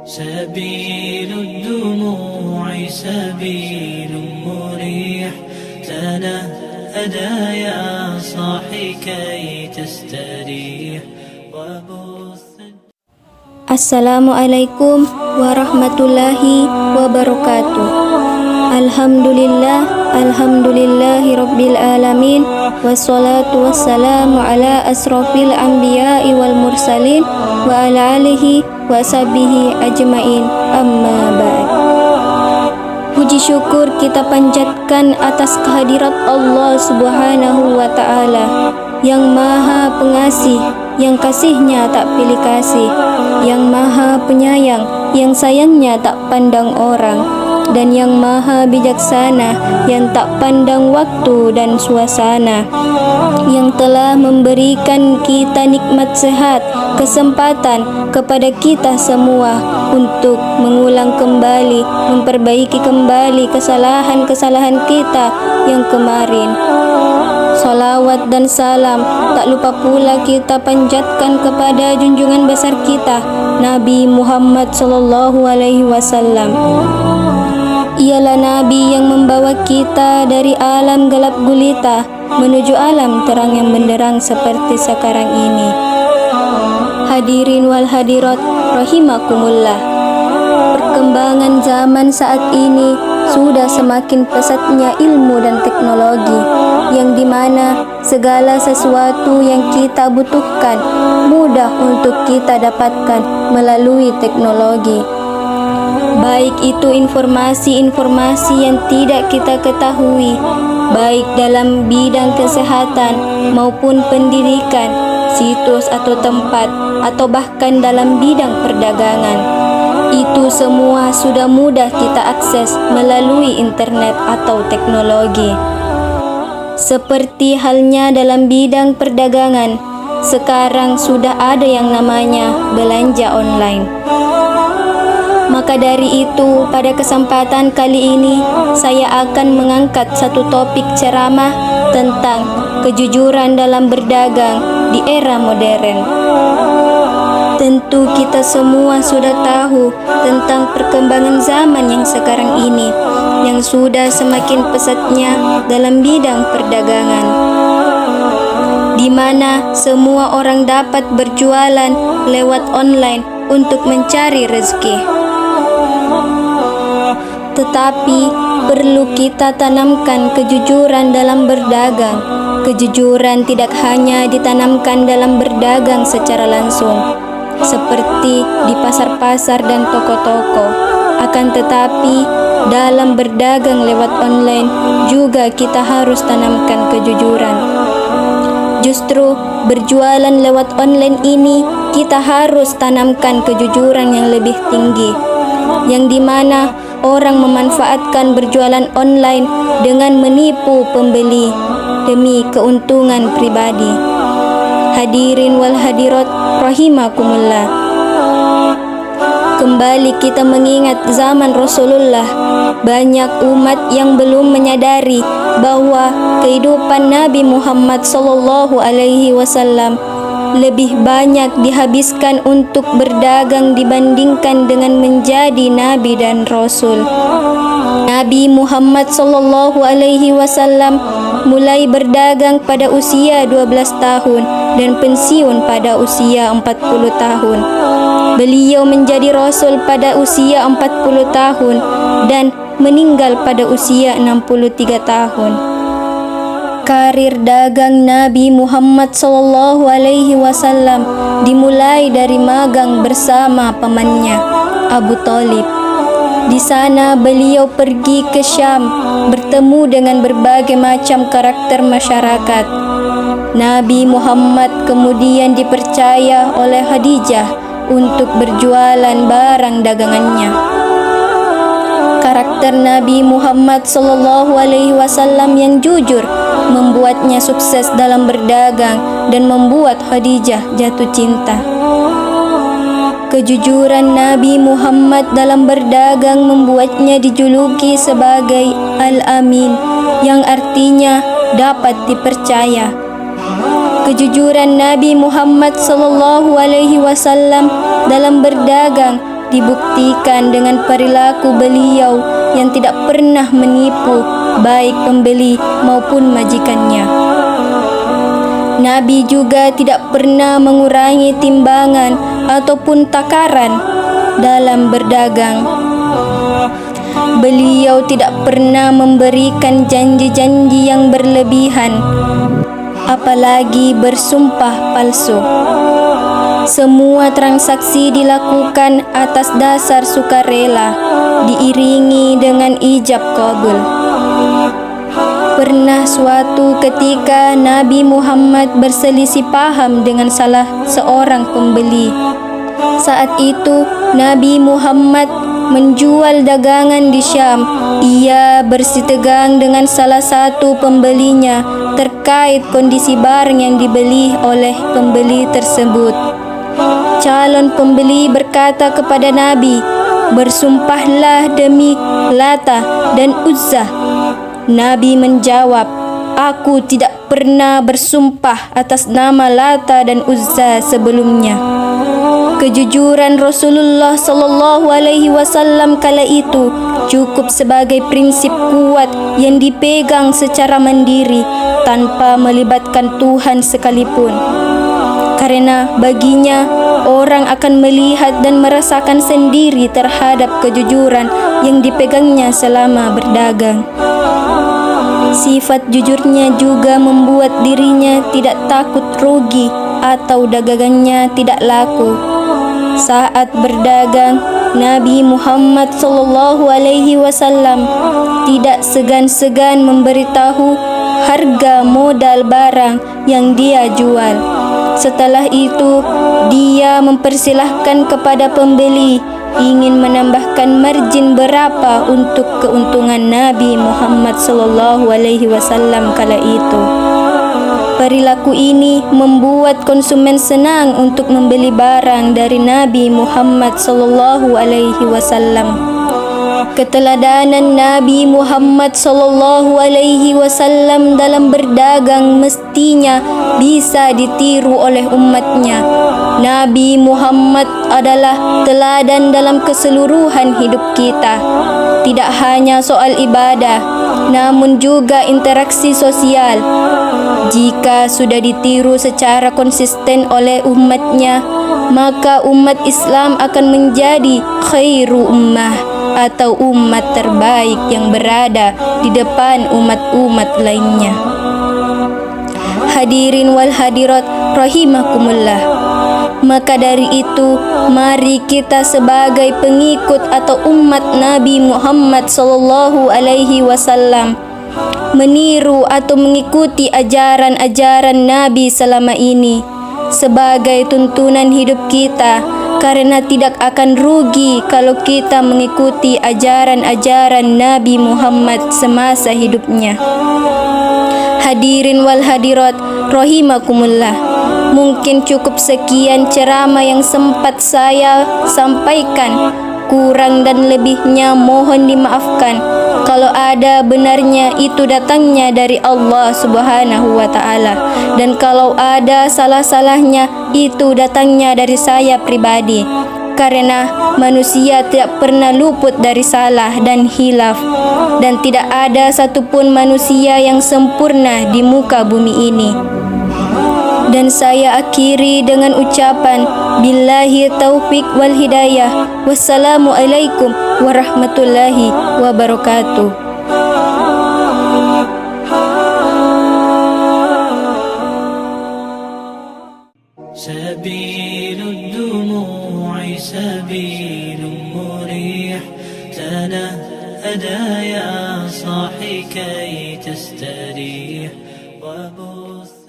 سبيل الدموع سبيل مريح تنهدى يا صاحي كي تستريح Assalamualaikum warahmatullahi wabarakatuh. Alhamdulillahi rabbil alamin. Wassalatu wassalamu ala asrofil anbiya'i wal mursalin wa ala alihi wa sahbihi ajmain, amma ba'd. Puji syukur kita panjatkan atas kehadirat Allah subhanahu wa ta'ala yang maha pengasih, yang kasihnya tak pilih kasih, yang maha penyayang, yang sayangnya tak pandang orang, dan yang maha bijaksana, yang tak pandang waktu dan suasana, yang telah memberikan kita nikmat sehat, kesempatan kepada kita semua untuk mengulang kembali, memperbaiki kembali kesalahan-kesalahan kita yang kemarin. Salawat dan salam tak lupa pula kita panjatkan kepada junjungan besar kita, Nabi Muhammad sallallahu alaihi wasallam. Ialah Nabi yang membawa kita dari alam gelap gulita menuju alam terang yang benderang seperti sekarang ini. Hadirin wal hadirat rahimakumullah. Perkembangan zaman saat ini sudah semakin pesatnya ilmu dan teknologi, yang dimana segala sesuatu yang kita butuhkan mudah untuk kita dapatkan melalui teknologi. Baik itu informasi-informasi yang tidak kita ketahui, baik dalam bidang kesehatan maupun pendidikan, situs atau tempat, atau bahkan dalam bidang perdagangan. Itu semua sudah mudah kita akses melalui internet atau teknologi. Seperti halnya dalam bidang perdagangan, sekarang sudah ada yang namanya belanja online. Maka dari itu, pada kesempatan kali ini, saya akan mengangkat satu topik ceramah tentang kejujuran dalam berdagang di era modern. Tentu kita semua sudah tahu tentang perkembangan zaman yang sekarang ini, yang sudah semakin pesatnya dalam bidang perdagangan, di mana semua orang dapat berjualan lewat online untuk mencari rezeki. Tetapi perlu kita tanamkan kejujuran dalam berdagang. Kejujuran tidak hanya ditanamkan dalam berdagang secara langsung, seperti di pasar-pasar dan toko-toko, akan tetapi dalam berdagang lewat online juga kita harus tanamkan kejujuran. Justru berjualan lewat online ini kita harus tanamkan kejujuran yang lebih tinggi, yang dimana orang memanfaatkan berjualan online dengan menipu pembeli demi keuntungan pribadi. Hadirin wal hadirat rahimakumullah. Kembali kita mengingat zaman Rasulullah, banyak umat yang belum menyadari bahwa kehidupan Nabi Muhammad sallallahu alaihi wasallam lebih banyak dihabiskan untuk berdagang dibandingkan dengan menjadi nabi dan rasul. Nabi Muhammad sallallahu alaihi wasallam mulai berdagang pada usia 12 tahun dan pensiun pada usia 40 tahun. Beliau menjadi rasul pada usia 40 tahun dan meninggal pada usia 63 tahun. Karir dagang Nabi Muhammad sallallahu alaihi wasallam dimulai dari magang bersama pamannya, Abu Thalib. Di sana beliau pergi ke Syam, bertemu dengan berbagai macam karakter masyarakat. Nabi Muhammad kemudian dipercaya oleh Khadijah untuk berjualan barang dagangannya. Karakter Nabi Muhammad sallallahu alaihi wasallam yang jujur membuatnya sukses dalam berdagang dan membuat Khadijah jatuh cinta. Kejujuran Nabi Muhammad dalam berdagang membuatnya dijuluki sebagai Al-Amin, yang artinya dapat dipercaya. Kejujuran Nabi Muhammad sallallahu alaihi wasallam dalam berdagang dibuktikan dengan perilaku beliau yang tidak pernah menipu baik pembeli maupun majikannya. Nabi juga tidak pernah mengurangi timbangan ataupun takaran dalam berdagang. Beliau tidak pernah memberikan janji-janji yang berlebihan, apalagi bersumpah palsu. Semua transaksi dilakukan atas dasar sukarela, diiringi dengan ijab kabul. Pernah suatu ketika Nabi Muhammad berselisih paham dengan salah seorang pembeli. Saat itu Nabi Muhammad menjual dagangan di Syam. Ia bersitegang dengan salah satu pembelinya terkait kondisi barang yang dibeli oleh pembeli tersebut. Calon pembeli berkata kepada Nabi, "Bersumpahlah demi Lata dan Uzzah." Nabi menjawab, "Aku tidak pernah bersumpah atas nama Lata dan Uzza sebelumnya." Kejujuran Rasulullah sallallahu alaihi wasallam kala itu cukup sebagai prinsip kuat yang dipegang secara mandiri tanpa melibatkan Tuhan sekalipun. Karena baginya orang akan melihat dan merasakan sendiri terhadap kejujuran yang dipegangnya selama berdagang. Sifat jujurnya juga membuat dirinya tidak takut rugi atau dagangannya tidak laku. Saat berdagang, Nabi Muhammad sallallahu alaihi wasallam tidak segan-segan memberitahu harga modal barang yang dia jual. Setelah itu, dia mempersilahkan kepada pembeli ingin menambahkan margin berapa untuk keuntungan Nabi Muhammad sallallahu alaihi wasallam kala itu. Perilaku ini membuat konsumen senang untuk membeli barang dari Nabi Muhammad sallallahu alaihi wasallam. Keteladanan Nabi Muhammad sallallahu alaihi wasallam dalam berdagang mestinya bisa ditiru oleh umatnya. Nabi Muhammad adalah teladan dalam keseluruhan hidup kita. Tidak hanya soal ibadah, namun juga interaksi sosial. Jika sudah ditiru secara konsisten oleh umatnya, maka umat Islam akan menjadi khairu ummah atau umat terbaik yang berada di depan umat-umat lainnya. Hadirin wal hadirat rahimakumullah. Maka dari itu, mari kita sebagai pengikut atau umat Nabi Muhammad sallallahu alaihi wasallam meniru atau mengikuti ajaran-ajaran Nabi selama ini sebagai tuntunan hidup kita, karena tidak akan rugi kalau kita mengikuti ajaran-ajaran Nabi Muhammad semasa hidupnya. Hadirin wal hadirat rahimakumullah. Mungkin cukup sekian ceramah yang sempat saya sampaikan. Kurang dan lebihnya mohon dimaafkan. Kalau ada benarnya itu datangnya dari Allah Subhanahu wa taala, dan kalau ada salah-salahnya itu datangnya dari saya pribadi. Karena manusia tidak pernah luput dari salah dan hilaf, dan tidak ada satupun manusia yang sempurna di muka bumi ini. Dan saya akhiri dengan ucapan billahi taufik wal hidayah. Wassalamualaikum warahmatullahi wabarakatuh. سبيل الدموع سبيل مريح تنهدى يا صاحي كي تستريح وبث